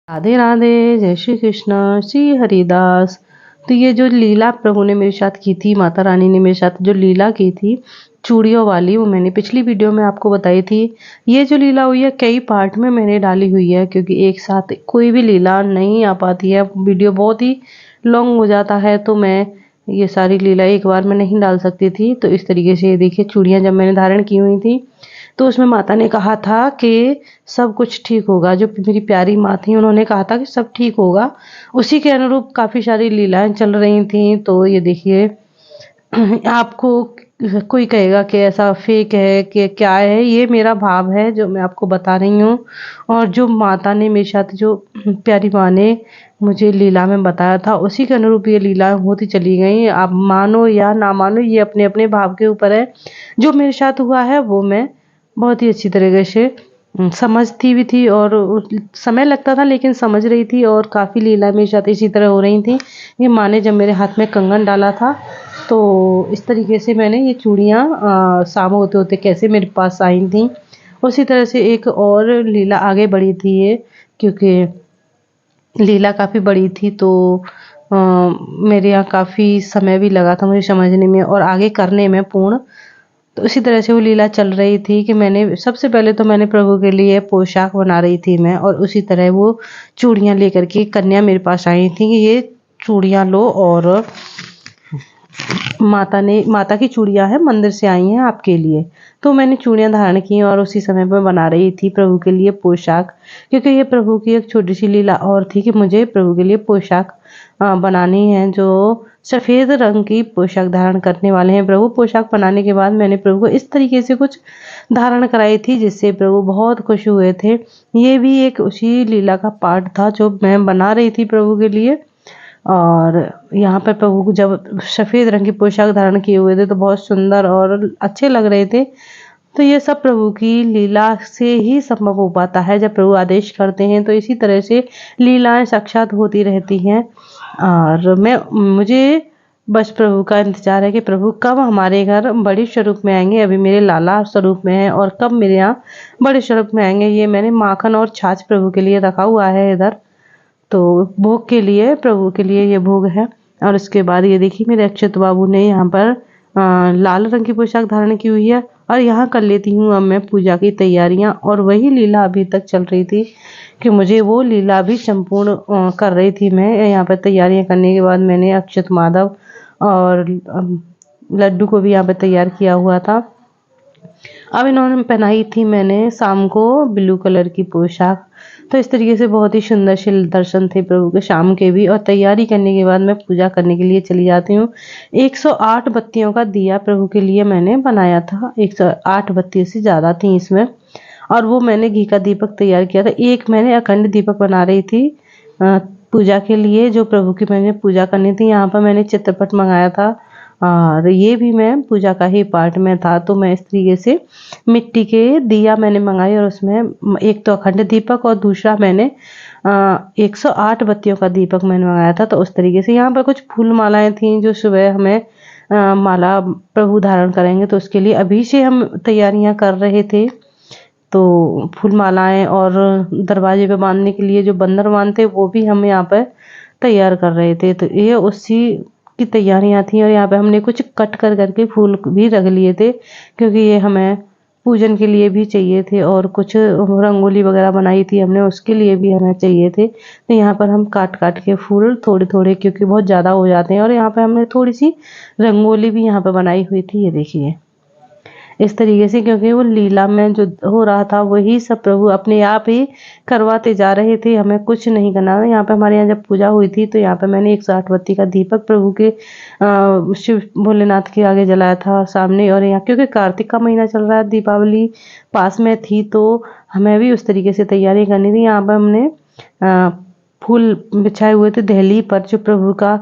राधे राधे, जय श्री कृष्ण, श्री हरिदास। तो ये जो लीला प्रभु ने मेरे साथ की थी, माता रानी ने मेरे साथ जो लीला की थी चूड़ियों वाली, वो मैंने पिछली वीडियो में आपको बताई थी। ये जो लीला हुई है कई पार्ट में मैंने डाली हुई है, क्योंकि एक साथ कोई भी लीला नहीं आ पाती है, वीडियो बहुत ही लॉन्ग हो जाता है, तो मैं ये सारी लीला एक बार में नहीं डाल सकती थी। तो इस तरीके से ये देखिए चूड़ियाँ जब मैंने धारण की हुई थी तो उसमें माता ने कहा था कि सब कुछ ठीक होगा। जो मेरी प्यारी माँ थी उन्होंने कहा था कि सब ठीक होगा। उसी के अनुरूप काफ़ी सारी लीलाएं चल रही थी। तो ये देखिए आपको कोई कहेगा कि ऐसा फेक है कि क्या है, ये मेरा भाव है जो मैं आपको बता रही हूँ। और जो माता ने मेरे साथ, जो प्यारी माँ ने मुझे लीला में बताया था, उसी के अनुरूप ये लीला होती चली गई। आप मानो या ना मानो, ये अपने अपने भाव के ऊपर है। जो मेरे साथ हुआ है वो मैं बहुत ही अच्छी तरीके से समझती भी थी, और समय लगता था लेकिन समझ रही थी। और काफ़ी लीला मेरे साथ इसी तरह हो रही थी। ये माँ ने जब मेरे हाथ में कंगन डाला था तो इस तरीके से मैंने ये चूड़ियाँ शाम होते होते कैसे मेरे पास आई थी, उसी तरह से एक और लीला आगे बढ़ी थी ये। क्योंकि लीला काफ़ी बड़ी थी तो मेरे यहाँ काफ़ी समय भी लगा था मुझे समझने में और आगे करने में पूर्ण। तो इसी तरह से वो लीला चल रही थी कि मैंने सबसे पहले तो मैंने प्रभु के लिए पोशाक बना रही थी मैं, और उसी तरह वो चूड़ियाँ लेकर के कन्या मेरे पास आई थी कि ये चूड़ियाँ लो, और माता की चूड़ियाँ हैं, मंदिर से आई हैं आपके लिए। तो मैंने चूड़ियाँ धारण की और उसी समय पर बना रही थी प्रभु के लिए पोशाक। क्योंकि ये प्रभु की एक छोटी सी लीला और थी कि मुझे प्रभु के लिए पोशाक बनानी है, जो सफ़ेद रंग की पोशाक धारण करने वाले हैं प्रभु। पोशाक बनाने के बाद मैंने प्रभु को इस तरीके से कुछ धारण कराई थी जिससे प्रभु बहुत खुश हुए थे। ये भी एक उसी लीला का पार्ट था जो मैं बना रही थी प्रभु के लिए। और यहाँ पर प्रभु को जब सफ़ेद रंग की पोशाक धारण किए हुए थे तो बहुत सुंदर और अच्छे लग रहे थे। तो ये सब प्रभु की लीला से ही संभव हो पाता है, जब प्रभु आदेश करते हैं तो इसी तरह से लीलाएं साक्षात होती रहती हैं। और मुझे बस प्रभु का इंतजार है कि प्रभु कब हमारे घर बड़े स्वरूप में आएंगे। अभी मेरे लाला स्वरूप में है, और कब मेरे यहाँ बड़े स्वरूप में आएंगे। ये मैंने माखन और छाछ प्रभु के लिए रखा हुआ है इधर, तो भोग के लिए, प्रभु के लिए ये भोग है। और उसके बाद ये देखिए मेरे अक्षत बाबू ने यहाँ पर लाल रंग की पोशाक धारण की हुई है। और यहाँ कर लेती हूँ अब मैं पूजा की तैयारियाँ। और वही लीला अभी तक चल रही थी कि मुझे वो लीला भी संपूर्ण कर रही थी मैं। यहाँ पर तैयारियाँ करने के बाद मैंने अक्षत माधव और लड्डू को भी यहाँ पर तैयार किया हुआ था। अब इन्होंने पहनाई थी मैंने शाम को ब्लू कलर की पोशाक। तो इस तरीके से बहुत ही सुंदर से दर्शन थे प्रभु के शाम के भी। और तैयारी करने के बाद मैं पूजा करने के लिए चली जाती हूँ। 108 बत्तियों का दिया प्रभु के लिए मैंने बनाया था, 108 बत्ती से ज़्यादा थी इसमें। और वो मैंने घी का दीपक तैयार किया था। एक मैंने अखंड दीपक बना रही थी पूजा के लिए, जो प्रभु की मैंने पूजा करनी थी। यहाँ पर मैंने चित्रपट मंगाया था, और ये भी मैं पूजा का ही पार्ट में था। तो मैं इस तरीके से मिट्टी के दिया मैंने मंगाई, और उसमें एक तो अखंड दीपक और दूसरा मैंने 108 बत्तियों का दीपक मैंने मंगाया था। तो उस तरीके से यहाँ पर कुछ फूल मालाएं थी जो सुबह हमें माला प्रभु धारण करेंगे तो उसके लिए अभी से हम तैयारियां कर रहे थे। तो फूल मालाएं और दरवाजे पे बांधने के लिए जो बंदर बांधते वो भी हम यहाँ पर तैयार कर रहे थे। तो ये उसी की तैयारियां थी। और यहाँ पे हमने कुछ कट कर करके फूल भी रख लिए थे, क्योंकि ये हमें पूजन के लिए भी चाहिए थे। और कुछ रंगोली वगैरह बनाई थी हमने, उसके लिए भी हमें चाहिए थे। तो यहाँ पर हम काट काट के फूल थोड़े थोड़े, क्योंकि बहुत ज़्यादा हो जाते हैं। और यहाँ पे हमने थोड़ी सी रंगोली भी यहाँ पे बनाई हुई थी, ये देखिए इस तरीके से। क्योंकि वो लीला में जो हो रहा था वही सब प्रभु अपने आप ही करवाते जा रहे थे, हमें कुछ नहीं करना था। यहाँ पे हमारे यहाँ जब पूजा हुई थी तो यहाँ पे मैंने 108 बत्ती का दीपक प्रभु के शिव भोलेनाथ के आगे जलाया था सामने। और यहाँ क्योंकि कार्तिक का महीना चल रहा है, दीपावली पास में थी, तो हमें भी उस तरीके से तैयारी करनी थी। यहाँ पर हमने फूल बिछाए हुए थे दहली पर, जो प्रभु का